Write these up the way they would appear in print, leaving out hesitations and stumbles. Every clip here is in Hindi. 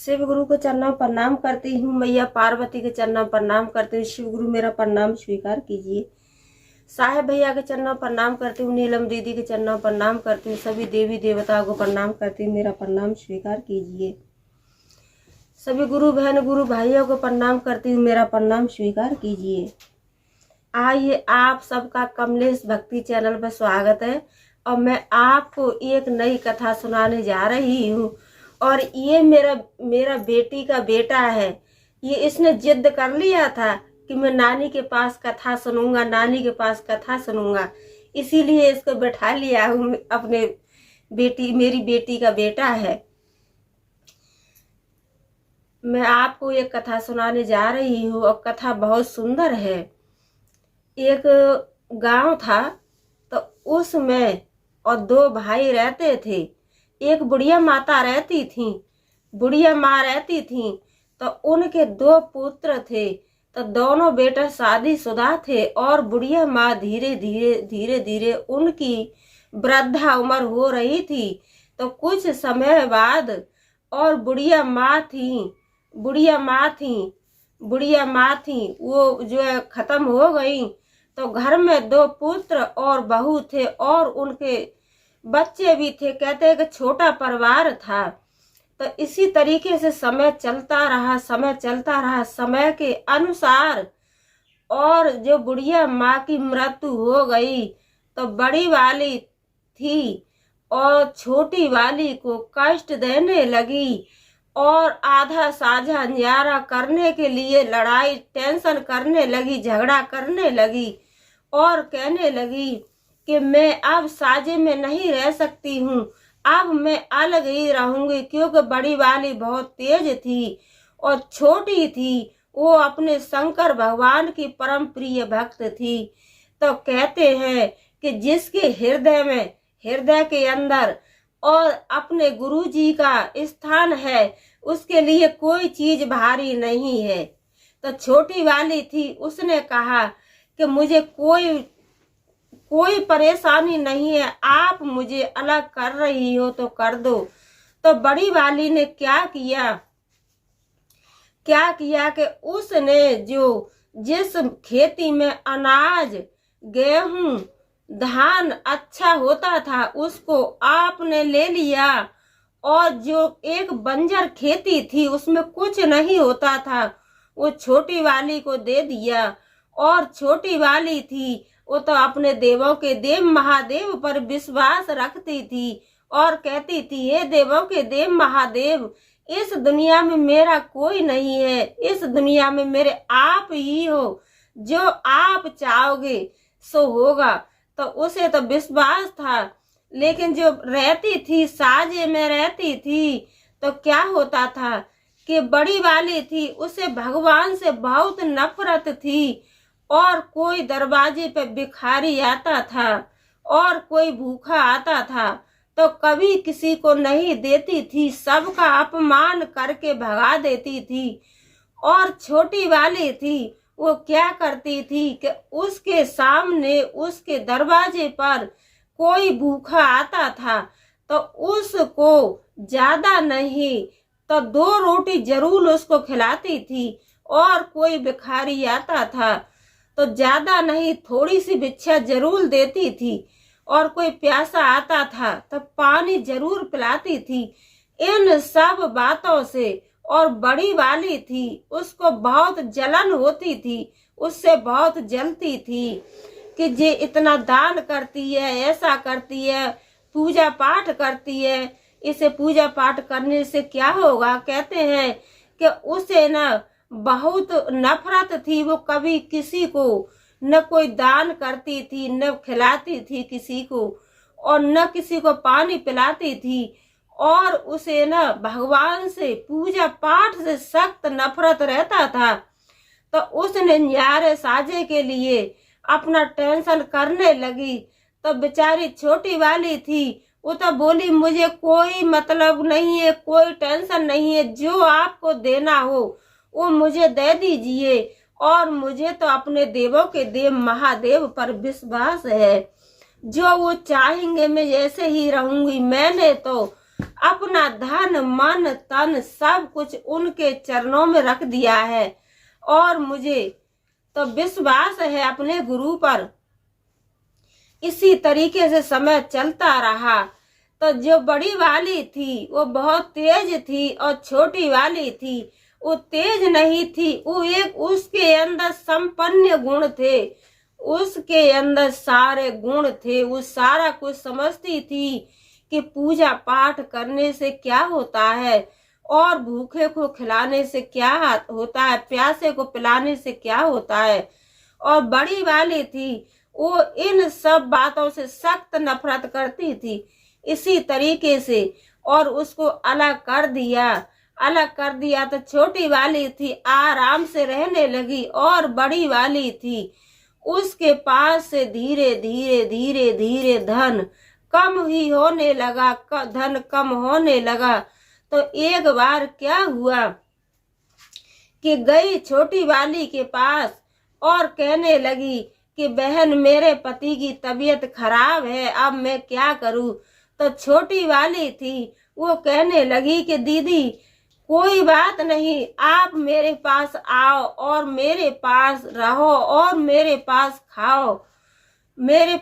शिव गुरु को चरणों प्रणाम करती हूँ। मैया पार्वती के चरणों प्रणाम करती हूँ। शिव गुरु मेरा प्रणाम स्वीकार कीजिए। साहेब भैया के चरणों प्रणाम करती हूँ। नीलम दीदी के चरणों प्रणाम करती हूँ। सभी देवी देवताओं को प्रणाम करती हूँ। मेरा प्रणाम स्वीकार कीजिए। सभी गुरु बहन गुरु भाइयों को प्रणाम करती हूँ। मेरा प्रणाम स्वीकार कीजिए। आइए, आप सबका कमलेश भक्ति चैनल पर स्वागत है और मैं आपको एक नई कथा सुनाने जा रही हूँ। और ये मेरा बेटी का बेटा है। ये इसने जिद कर लिया था कि मैं नानी के पास कथा सुनूंगा, नानी के पास कथा सुनूंगा, इसीलिए इसको बैठा लिया हूँ। अपने मेरी बेटी का बेटा है। मैं आपको एक कथा सुनाने जा रही हूँ और कथा बहुत सुंदर है। एक गांव था तो उसमें और दो भाई रहते थे। एक बुढ़िया माता रहती थी, बुढ़िया माँ रहती थी। तो उनके दो पुत्र थे। तो दोनों बेटा शादीशुदा थे और बुढ़िया माँ धीरे धीरे उनकी वृद्धा उम्र हो रही थी। तो कुछ समय बाद और बुढ़िया माँ थी वो जो है खत्म हो गई। तो घर में दो पुत्र और बहू थे और उनके बच्चे भी थे। कहते हैं कि छोटा परिवार था। तो इसी तरीके से समय चलता रहा। समय के अनुसार और जो बुढ़िया माँ की मृत्यु हो गई तो बड़ी वाली थी और छोटी वाली को कष्ट देने लगी और आधा साझा न्यारा करने के लिए लड़ाई टेंशन करने लगी, झगड़ा करने लगी और कहने लगी कि मैं अब साझे में नहीं रह सकती हूँ, अब मैं अलग ही रहूंगी। क्योंकि बड़ी वाली बहुत तेज थी और छोटी थी वो अपने शंकर भगवान की परम प्रिय भक्त थी। तो कहते हैं कि जिसके हृदय के अंदर और अपने गुरु जी का स्थान है उसके लिए कोई चीज भारी नहीं है। तो छोटी वाली थी, उसने कहा कि मुझे कोई परेशानी नहीं है, आप मुझे अलग कर रही हो तो कर दो। तो बड़ी वाली ने क्या किया कि उसने जिस खेती में अनाज गेहूं धान अच्छा होता था उसको आपने ले लिया और जो एक बंजर खेती थी उसमें कुछ नहीं होता था वो छोटी वाली को दे दिया। और छोटी वाली थी वो तो अपने देवों के देव महादेव पर विश्वास रखती थी और कहती थी, हे देवों के देव महादेव, इस दुनिया में मेरा कोई नहीं है, इस दुनिया में मेरे आप ही हो, जो आप चाहोगे सो होगा। तो उसे तो विश्वास था। लेकिन जो रहती थी साझे में रहती थी तो क्या होता था कि बड़ी वाली थी उसे भगवान से बहुत नफरत थी और कोई दरवाजे पे भिखारी आता था और कोई भूखा आता था तो कभी किसी को नहीं देती थी, सबका अपमान करके भगा देती थी। और छोटी वाली थी वो क्या करती थी कि उसके सामने उसके दरवाजे पर कोई भूखा आता था तो उसको ज्यादा नहीं तो 2 रोटी जरूर उसको खिलाती थी। और कोई भिखारी आता था तो ज्यादा नहीं थोड़ी सी भिक्षा जरूर देती थी। और कोई प्यासा आता था तो पानी जरूर पिलाती थी। इन सब बातों से और बड़ी वाली थी उसको बहुत जलन होती थी, उससे बहुत जलती थी कि जे इतना दान करती है, ऐसा करती है, पूजा पाठ करती है, इसे पूजा पाठ करने से क्या होगा। कहते हैं कि उसे न बहुत नफरत थी, वो कभी किसी को न कोई दान करती थी, न खिलाती थी किसी को और न किसी को पानी पिलाती थी। और उसे न भगवान से पूजा पाठ से सख्त नफरत रहता था। तो उसने न्यारे साझे के लिए अपना टेंशन करने लगी। तो बेचारी छोटी वाली थी वो तो बोली, मुझे कोई मतलब नहीं है, कोई टेंशन नहीं है, जो आपको देना हो वो मुझे दे दीजिए। और मुझे तो अपने देवों के देव महादेव पर विश्वास है, जो वो चाहेंगे मैं ऐसे ही रहूंगी। मैंने तो अपना धन मन तन सब कुछ उनके चरणों में रख दिया है और मुझे तो विश्वास है अपने गुरु पर। इसी तरीके से समय चलता रहा। तो जो बड़ी वाली थी वो बहुत तेज थी और छोटी वाली थी वो तेज नहीं थी। वो एक उसके अंदर संपन्न गुण थे, उसके अंदर सारे गुण थे। वो सारा कुछ समझती थी कि पूजा पाठ करने से क्या होता है और भूखे को खिलाने से क्या होता है, प्यासे को पिलाने से क्या होता है। और बड़ी वाली थी वो इन सब बातों से सख्त नफरत करती थी। इसी तरीके से और उसको अलग कर दिया तो छोटी वाली थी आराम से रहने लगी और बड़ी वाली थी उसके पास से धीरे धीरे धन कम ही होने लगा, धन कम होने लगा। तो एक बार क्या हुआ कि गई छोटी वाली के पास और कहने लगी कि बहन मेरे पति की तबीयत खराब है, अब मैं क्या करूं। तो छोटी वाली थी वो कहने लगी कि दीदी कोई बात नहीं, आप मेरे पास आओ और मेरे पास रहो और मेरे पास खाओ, मेरे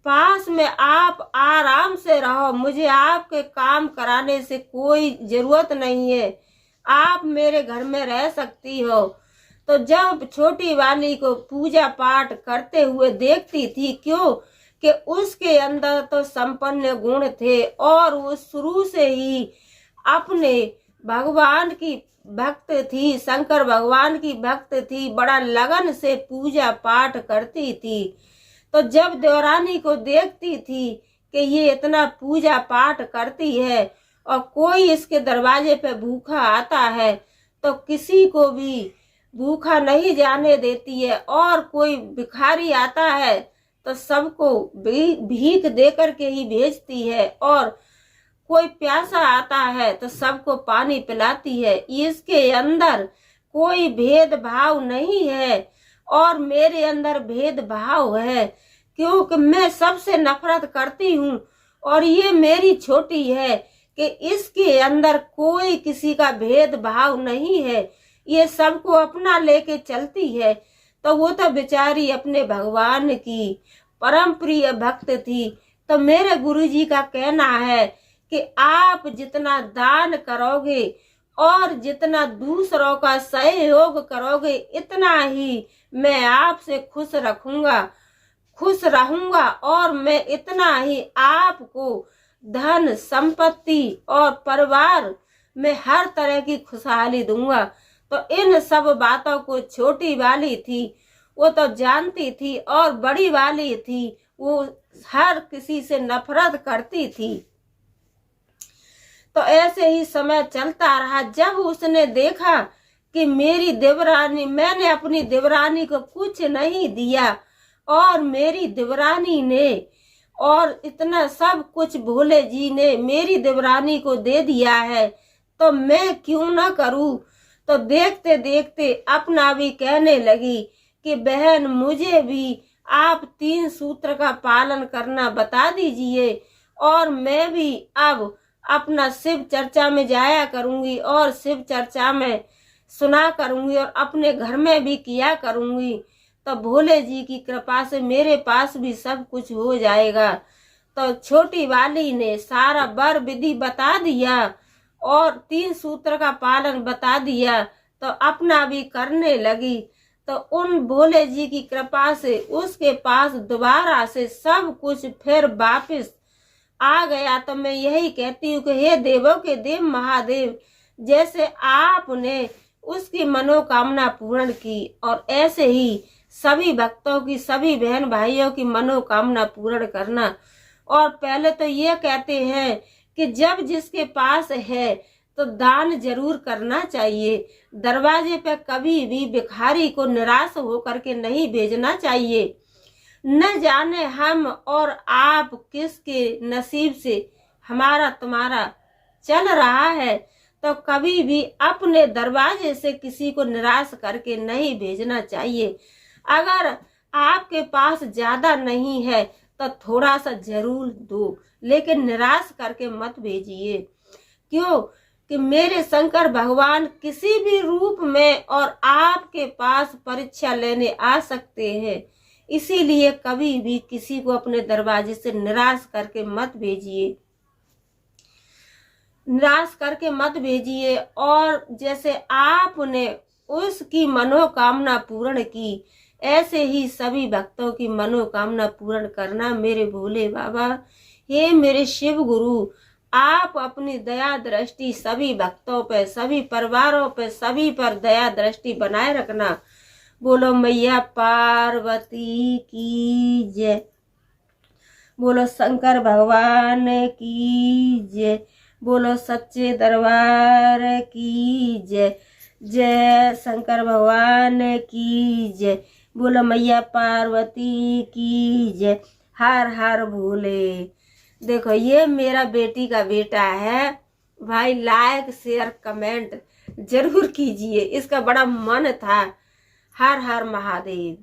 पास में आप आराम से रहो, मुझे आपके काम कराने से कोई जरूरत नहीं है, आप मेरे घर में रह सकती हो। तो जब छोटी वाली को पूजा पाठ करते हुए देखती थी, क्यों कि उसके अंदर तो संपन्न गुण थे और वो शुरू से ही अपने भगवान की भक्त थी, शंकर भगवान की भक्त थी, बड़ा लगन से पूजा पाठ करती थी। तो जब देवरानी को देखती थी कि ये इतना पूजा पाठ करती है और कोई इसके दरवाजे पे भूखा आता है तो किसी को भी भूखा नहीं जाने देती है, और कोई भिखारी आता है तो सबको भीख देकर के ही भेजती है, और कोई प्यासा आता है तो सबको पानी पिलाती है। इसके अंदर कोई भेदभाव नहीं है और मेरे अंदर भेदभाव है, क्योंकि मैं सबसे नफरत करती हूँ और ये मेरी छोटी है कि इसके अंदर कोई किसी का भेदभाव नहीं है, ये सबको अपना लेके चलती है। तो वो तो बेचारी अपने भगवान की परम प्रिय भक्त थी। तो मेरे गुरुजी का कहना है कि आप जितना दान करोगे और जितना दूसरों का सहयोग करोगे इतना ही मैं आपसे खुश रहूंगा और मैं इतना ही आपको धन संपत्ति और परिवार में हर तरह की खुशहाली दूंगा। तो इन सब बातों को छोटी वाली थी वो तो जानती थी और बड़ी वाली थी वो हर किसी से नफरत करती थी। तो ऐसे ही समय चलता रहा। जब उसने देखा कि मेरी देवरानी, मैंने अपनी देवरानी को कुछ नहीं दिया और मेरी देवरानी ने और इतना सब कुछ भोले जी ने मेरी देवरानी को दे दिया है तो मैं क्यों ना करूं। तो देखते देखते अपना भी कहने लगी कि बहन मुझे भी आप 3 सूत्र का पालन करना बता दीजिए और मैं भी अब अपना शिव चर्चा में जाया करूंगी और शिव चर्चा में सुना करूंगी और अपने घर में भी किया करूंगी। तो भोले जी की कृपा से मेरे पास भी सब कुछ हो जाएगा। तो छोटी वाली ने सारा वर विधि बता दिया और 3 सूत्र का पालन बता दिया तो अपना भी करने लगी। तो उन भोले जी की कृपा से उसके पास दोबारा से सब कुछ फिर वापस आ गया। तो मैं यही कहती हूँ कि हे देवों के देव महादेव, जैसे आपने उसकी मनोकामना पूर्ण की और ऐसे ही सभी भक्तों की, सभी बहन भाइयों की मनोकामना पूर्ण करना। और पहले तो ये कहते हैं कि जब जिसके पास है तो दान जरूर करना चाहिए। दरवाजे पे कभी भी भिखारी को निराश होकर के नहीं भेजना चाहिए। न जाने हम और आप किसके नसीब से हमारा तुम्हारा चल रहा है, तो कभी भी अपने दरवाजे से किसी को निराश करके नहीं भेजना चाहिए। अगर आपके पास ज्यादा नहीं है तो थोड़ा सा जरूर दो, लेकिन निराश करके मत भेजिए। क्यों कि मेरे शंकर भगवान किसी भी रूप में और आपके पास परीक्षा लेने आ सकते हैं। इसीलिए कभी भी किसी को अपने दरवाजे से निराश करके मत भेजिए, निराश करके मत भेजिए। और जैसे आपने उसकी मनोकामना पूर्ण की, ऐसे ही सभी भक्तों की मनोकामना पूर्ण करना मेरे भोले बाबा। हे मेरे शिव गुरु, आप अपनी दया दृष्टि सभी भक्तों पे, सभी परिवारों पे, सभी पर दया दृष्टि बनाए रखना। बोलो मैया पार्वती की जय, बोलो शंकर भगवान की जय, बोलो सच्चे दरबार की जय। जय शंकर भगवान की जय, बोलो मैया पार्वती की जय। हर हर भोले। देखो ये मेरा बेटी का बेटा है भाई, लाइक शेयर कमेंट जरूर कीजिए, इसका बड़ा मन था। हर हर महादेव।